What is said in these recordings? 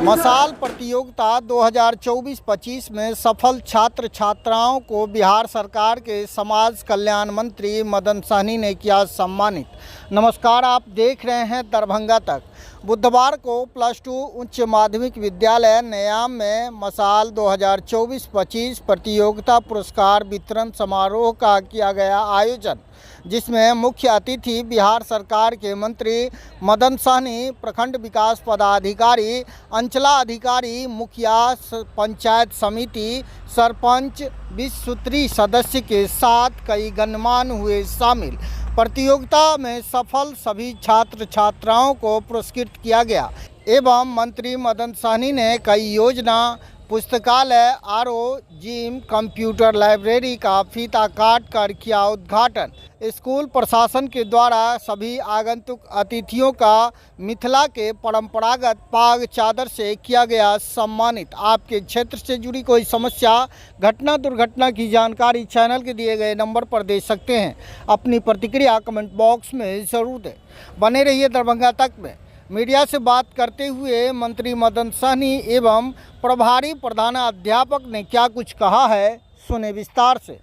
मसाल प्रतियोगिता 2024-25 में सफल छात्र छात्राओं को बिहार सरकार के समाज कल्याण मंत्री मदन सहनी ने किया सम्मानित। नमस्कार, आप देख रहे हैं दरभंगा तक। बुधवार को +2 उच्च माध्यमिक विद्यालय नयाम में मसाल 2024-25 प्रतियोगिता पुरस्कार वितरण समारोह का किया गया आयोजन, जिसमें मुख्य अतिथि बिहार सरकार के मंत्री मदन सहनी, प्रखंड विकास पदाधिकारी, अंचलाधिकारी, मुखिया, पंचायत समिति, सरपंच, 20 सूत्री सदस्य के साथ कई गणमान्य हुए शामिल। प्रतियोगिता में सफल सभी छात्र छात्राओं को पुरस्कृत किया गया एवं मंत्री मदन सहनी ने कई योजना, पुस्तकालय, आरओ, जिम, कंप्यूटर लाइब्रेरी का फीता काट कर किया उद्घाटन। स्कूल प्रशासन के द्वारा सभी आगंतुक अतिथियों का मिथिला के परंपरागत पाग चादर से किया गया सम्मानित। आपके क्षेत्र से जुड़ी कोई समस्या, घटना, दुर्घटना की जानकारी चैनल के दिए गए नंबर पर दे सकते हैं। अपनी प्रतिक्रिया कमेंट बॉक्स में ज़रूर दें। बने रहिए दरभंगा तक में। मीडिया से बात करते हुए मंत्री मदन सहनी एवं प्रभारी प्रधानाध्यापक ने क्या कुछ कहा है, सुने विस्तार से।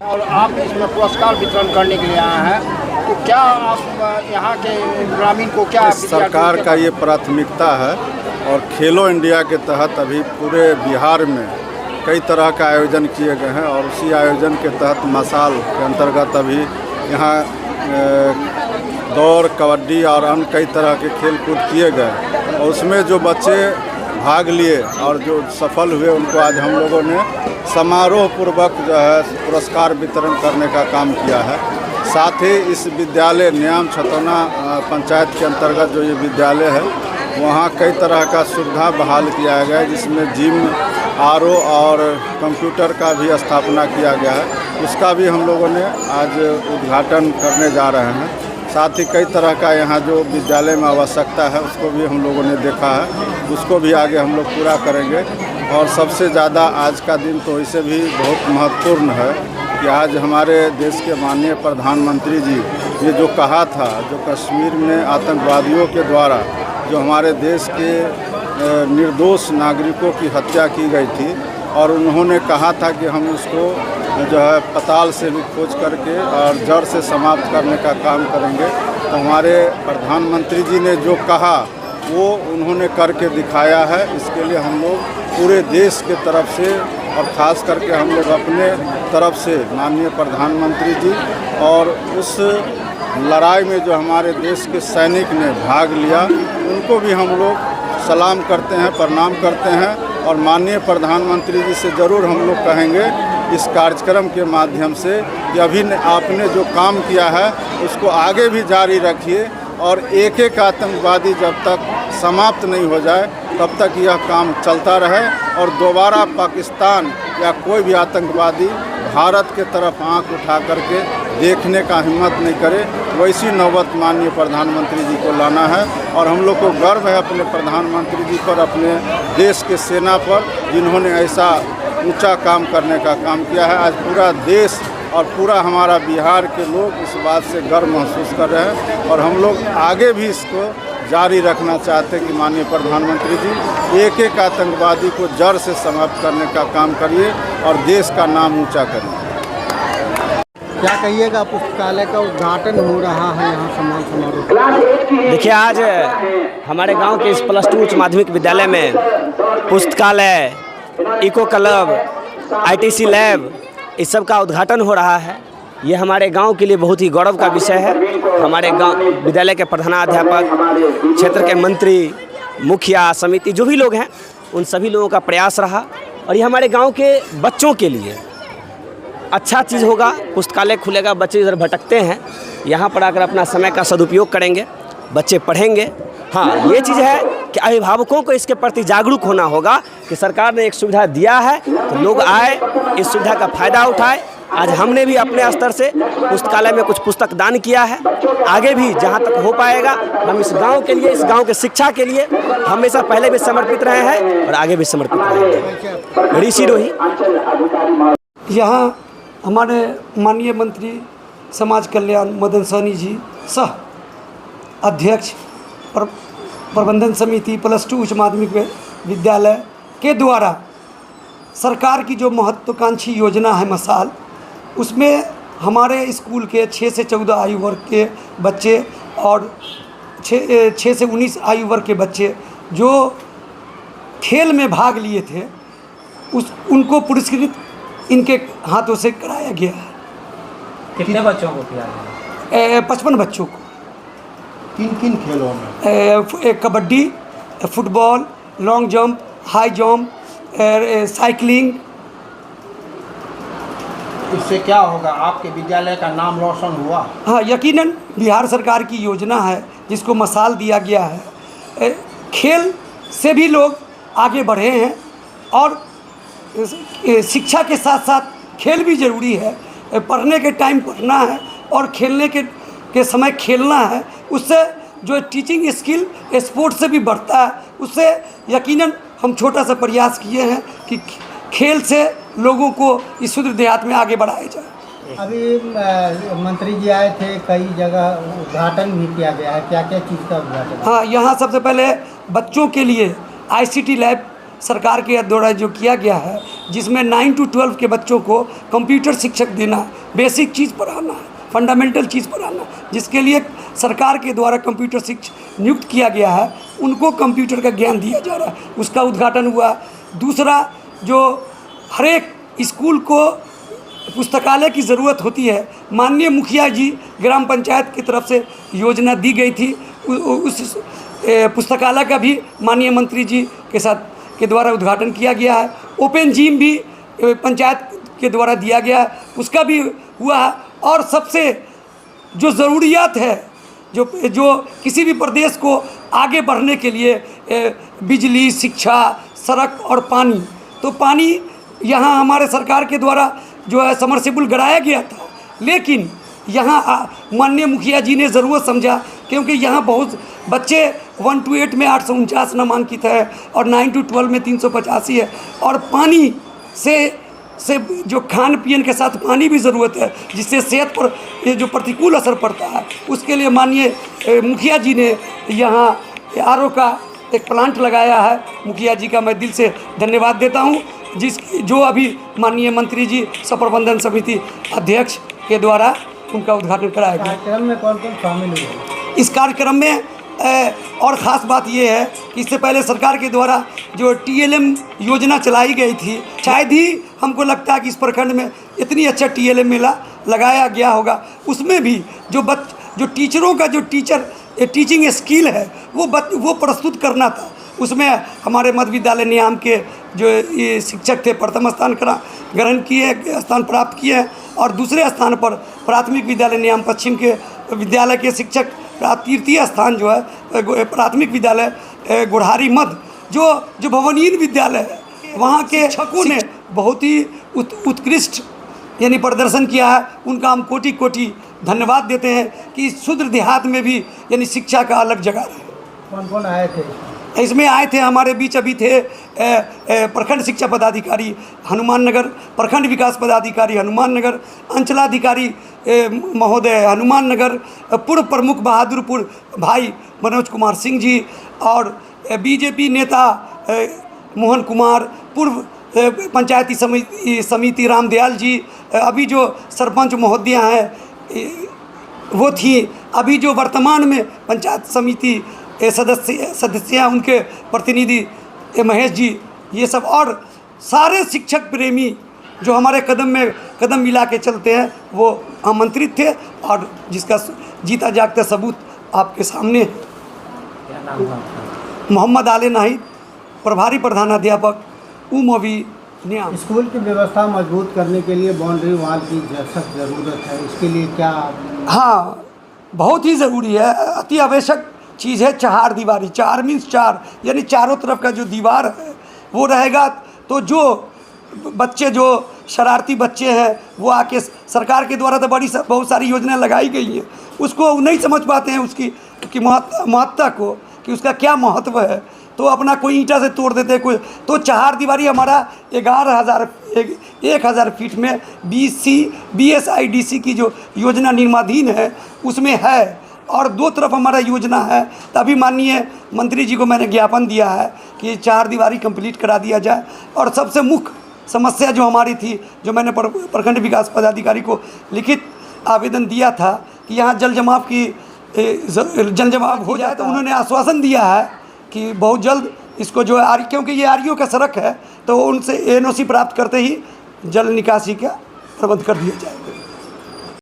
और आप इसमें पुरस्कार वितरण करने के लिए आए हैं, तो क्या आप यहाँ के ग्रामीण को क्या सरकार का ये प्राथमिकता है और खेलो इंडिया के तहत अभी पूरे बिहार में कई तरह का आयोजन किए गए हैं और उसी आयोजन के तहत मसाल के अंतर्गत अभी यहाँ दौड़, कबड्डी और अन्य कई तरह के खेल कूद किए गए और उसमें जो बच्चे भाग लिए और जो सफल हुए उनको आज हम लोगों ने समारोह पूर्वक जो है पुरस्कार वितरण करने का काम किया है। साथ ही इस विद्यालय न्याम छतौना पंचायत के अंतर्गत जो ये विद्यालय है वहाँ कई तरह का सुविधा बहाल किया गया है, जिसमें जिम, आरओ और कंप्यूटर का भी स्थापना किया गया है। उसका भी हम लोगों ने आज उद्घाटन करने जा रहे हैं। साथ ही कई तरह का यहाँ जो विद्यालय में आवश्यकता है उसको भी हम लोगों ने देखा है, उसको भी आगे हम लोग पूरा करेंगे। और सबसे ज़्यादा आज का दिन तो इसे भी बहुत महत्वपूर्ण है कि आज हमारे देश के माननीय प्रधानमंत्री जी ये जो कहा था, जो कश्मीर में आतंकवादियों के द्वारा जो हमारे देश के निर्दोष नागरिकों की हत्या की गई थी और उन्होंने कहा था कि हम उसको जो है पताल से भी खोज करके और जड़ से समाप्त करने का काम करेंगे। तो हमारे प्रधानमंत्री जी ने जो कहा वो उन्होंने करके दिखाया है। इसके लिए हम लोग पूरे देश के तरफ से और ख़ास करके हम लोग अपने तरफ से माननीय प्रधानमंत्री जी और उस लड़ाई में जो हमारे देश के सैनिक ने भाग लिया उनको भी हम लोग सलाम करते हैं, प्रणाम करते हैं। और माननीय प्रधानमंत्री जी से ज़रूर हम लोग कहेंगे इस कार्यक्रम के माध्यम से कि अभी आपने जो काम किया है उसको आगे भी जारी रखिए और एक एक आतंकवादी जब तक समाप्त नहीं हो जाए तब तक यह काम चलता रहे और दोबारा पाकिस्तान या कोई भी आतंकवादी भारत के तरफ आंख उठा करके देखने का हिम्मत नहीं करे। वैसी नौबत माननीय प्रधानमंत्री जी को लाना है और हम लोग को गर्व है अपने प्रधानमंत्री जी पर, अपने देश के सेना पर, जिन्होंने ऐसा ऊंचा काम करने का काम किया है। आज पूरा देश और पूरा हमारा बिहार के लोग इस बात से गर्व महसूस कर रहे हैं और हम लोग आगे भी इसको जारी रखना चाहते हैं कि माननीय प्रधानमंत्री जी एक एक आतंकवादी को जड़ से समाप्त करने का काम करिए और देश का नाम ऊंचा करिए। क्या कहिएगा, पुस्तकालय का उद्घाटन हो रहा है यहाँ सम्मान समारोह। देखिए, आज हमारे गांव के इस +2 उच्च माध्यमिक विद्यालय में पुस्तकालय, इको क्लब, ITC लैब, इस सब का उद्घाटन हो रहा है। ये हमारे गांव के लिए बहुत ही गौरव का विषय है। हमारे गांव विद्यालय के प्रधानाध्यापक, क्षेत्र के मंत्री, मुखिया, समिति, जो भी लोग हैं उन सभी लोगों का प्रयास रहा और ये हमारे गांव के बच्चों के लिए अच्छा चीज़ होगा। पुस्तकालय खुलेगा, बच्चे इधर भटकते हैं, यहाँ पर आकर अपना समय का सदुपयोग करेंगे, बच्चे पढ़ेंगे। हाँ, ये चीज़ है कि अभिभावकों को इसके प्रति जागरूक होना होगा कि सरकार ने एक सुविधा दिया है तो लोग आए, इस सुविधा का फ़ायदा उठाए। आज हमने भी अपने स्तर से पुस्तकालय में कुछ पुस्तक दान किया है। आगे भी जहाँ तक हो पाएगा हम इस गांव के लिए, इस गांव के शिक्षा के लिए हमेशा पहले भी समर्पित रहे हैं और आगे भी समर्पित रहेंगे। ऋषि रोही। यहाँ हमारे माननीय मंत्री समाज कल्याण मदन सहनी जी सह अध्यक्ष प्रबंधन समिति +2 उच्च माध्यमिक विद्यालय के द्वारा सरकार की जो महत्वाकांक्षी योजना है मसाल, उसमें हमारे स्कूल के 6 से 14 आयु वर्ग के बच्चे और 6 से 19 आयु वर्ग के बच्चे जो खेल में भाग लिए थे उनको पुरस्कृत इनके हाथों से कराया गया है। कितने बच्चों को खिलाया? 55 बच्चों को। किन किन खेलों में? Kabaddi, football, long jump, high jump, cycling. इससे क्या होगा? आपके विद्यालय का नाम रोशन हुआ? हाँ, यकीनन बिहार सरकार की योजना है जिसको मसाल दिया गया है। खेल से भी लोग आगे बढ़े हैं और शिक्षा के साथ साथ खेल भी ज़रूरी है। पढ़ने के टाइम पढ़ना है और खेलने के समय खेलना है। उससे जो टीचिंग स्किल स्पोर्ट्स से भी बढ़ता है। उससे यकीनन हम छोटा सा प्रयास किए हैं कि खेल से लोगों को इस शुद्ध देहात में आगे बढ़ाया जाए। अभी मंत्री जी आए थे, कई जगह उद्घाटन भी किया गया है, क्या क्या चीज़ का उद्घाटन? हाँ, यहाँ सबसे पहले बच्चों के लिए ICT लैब सरकार के द्वारा जो किया गया है, जिसमें 9 to 12 के बच्चों को कंप्यूटर शिक्षक देना, बेसिक चीज़ पढ़ाना है, फंडामेंटल चीज़ पढ़ाना, जिसके लिए सरकार के द्वारा कंप्यूटर शिक्षक नियुक्त किया गया है, उनको कंप्यूटर का ज्ञान दिया जा रहा है, उसका उद्घाटन हुआ। दूसरा, जो हर एक स्कूल को पुस्तकालय की ज़रूरत होती है, माननीय मुखिया जी ग्राम पंचायत की तरफ से योजना दी गई थी, उस पुस्तकालय का भी माननीय मंत्री जी के द्वारा उद्घाटन किया गया है। ओपन जिम भी पंचायत के द्वारा दिया गया है, उसका भी हुआ है। और सबसे जो ज़रूरियात है, जो किसी भी प्रदेश को आगे बढ़ने के लिए बिजली, शिक्षा, सड़क और पानी, तो पानी यहाँ हमारे सरकार के द्वारा जो है समरसेबुल गड़ाया गया था, लेकिन यहाँ माननीय मुखिया जी ने ज़रूरत समझा, क्योंकि यहाँ बहुत बच्चे 1 to 8 में 849 नामांकित है और 9 to 12 में 385 है। और पानी से जो खान पीन के साथ पानी भी ज़रूरत है, जिससे सेहत पर ये जो प्रतिकूल असर पड़ता है, उसके लिए माननीय मुखिया जी ने यहाँ RO का एक प्लांट लगाया है। मुखिया जी का मैं दिल से धन्यवाद देता हूँ, जो अभी माननीय मंत्री जी प्रबंधन समिति अध्यक्ष के द्वारा उनका उद्घाटन कराया गया। कार्यक्रम में कौन कौन शामिल हुए? इस कार्यक्रम में और ख़ास बात ये है कि इससे पहले सरकार के द्वारा जो TLM योजना चलाई गई थी, शायद ही हमको लगता है कि इस प्रखंड में इतनी अच्छा TLM मेला लगाया गया होगा। उसमें भी जो टीचरों का जो टीचिंग स्किल है वो प्रस्तुत करना था। उसमें हमारे मध्य विद्यालय नियाम के जो ये शिक्षक थे, प्रथम स्थान ग्रहण किए, स्थान प्राप्त किए, और दूसरे स्थान पर प्राथमिक विद्यालय नियाम पश्चिम के विद्यालय के शिक्षक तृतीय स्थान जो है प्राथमिक विद्यालय गुढ़ारी मध्य जो भवनीय विद्यालय है, वहाँ के शिक्षकों ने बहुत ही उत्कृष्ट यानी प्रदर्शन किया है। उनका हम कोटि कोटि धन्यवाद देते हैं कि शुद्ध देहात में भी यानी शिक्षा का अलग जगह है। कौन कौन आए थे? इसमें आए थे, हमारे बीच अभी थे प्रखंड शिक्षा पदाधिकारी हनुमान नगर, प्रखंड विकास पदाधिकारी हनुमान नगर, अंचलाधिकारी महोदय हनुमान नगर, पूर्व प्रमुख बहादुरपुर भाई मनोज कुमार सिंह जी, और BJP नेता मोहन कुमार, पूर्व पंचायती समिति रामदयाल जी, अभी जो सरपंच महोदया हैं वो थी, अभी जो वर्तमान में पंचायत समिति सदस्य हैं उनके प्रतिनिधि महेश जी, ये सब और सारे शिक्षक प्रेमी जो हमारे कदम में कदम मिला के चलते हैं वो आमंत्रित थे, और जिसका जीता जागता सबूत आपके सामने है। मोहम्मद आले नाहिद, प्रभारी प्रधानाध्यापक उमवी नियाम। स्कूल की व्यवस्था मजबूत करने के लिए बाउंड्री वॉल की सख्त ज़रूरत है, इसके लिए क्या? हाँ, बहुत ही ज़रूरी है, अति आवश्यक चीज़ है। चार दीवारी, 4 मीन्स 4 यानी चारों तरफ का जो दीवार है वो रहेगा, तो जो बच्चे जो शरारती बच्चे हैं वो आके सरकार के द्वारा तो बहुत सारी योजनाएं लगाई गई हैं, उसको नहीं समझ पाते हैं उसकी महत्ता को, कि उसका क्या महत्व है। तो अपना कोई ईंटा से तोड़ देते, कोई तो चार दीवारी हमारा 1000 फीट में BSIDC की जो योजना निर्माणाधीन है उसमें है, और दो तरफ हमारा योजना है। तभी माननीय मंत्री जी को मैंने ज्ञापन दिया है कि 4 दीवारी कंप्लीट करा दिया जाए। और सबसे मुख्य समस्या जो हमारी थी, जो मैंने प्रखंड विकास पदाधिकारी को लिखित आवेदन दिया था कि यहाँ जल जमाव हो जाए, तो उन्होंने आश्वासन दिया है कि बहुत जल्द इसको जो है क्योंकि ये आरईओ का सड़क है, तो उनसे NOC प्राप्त करते ही जल निकासी का प्रबंध कर दिया जाए।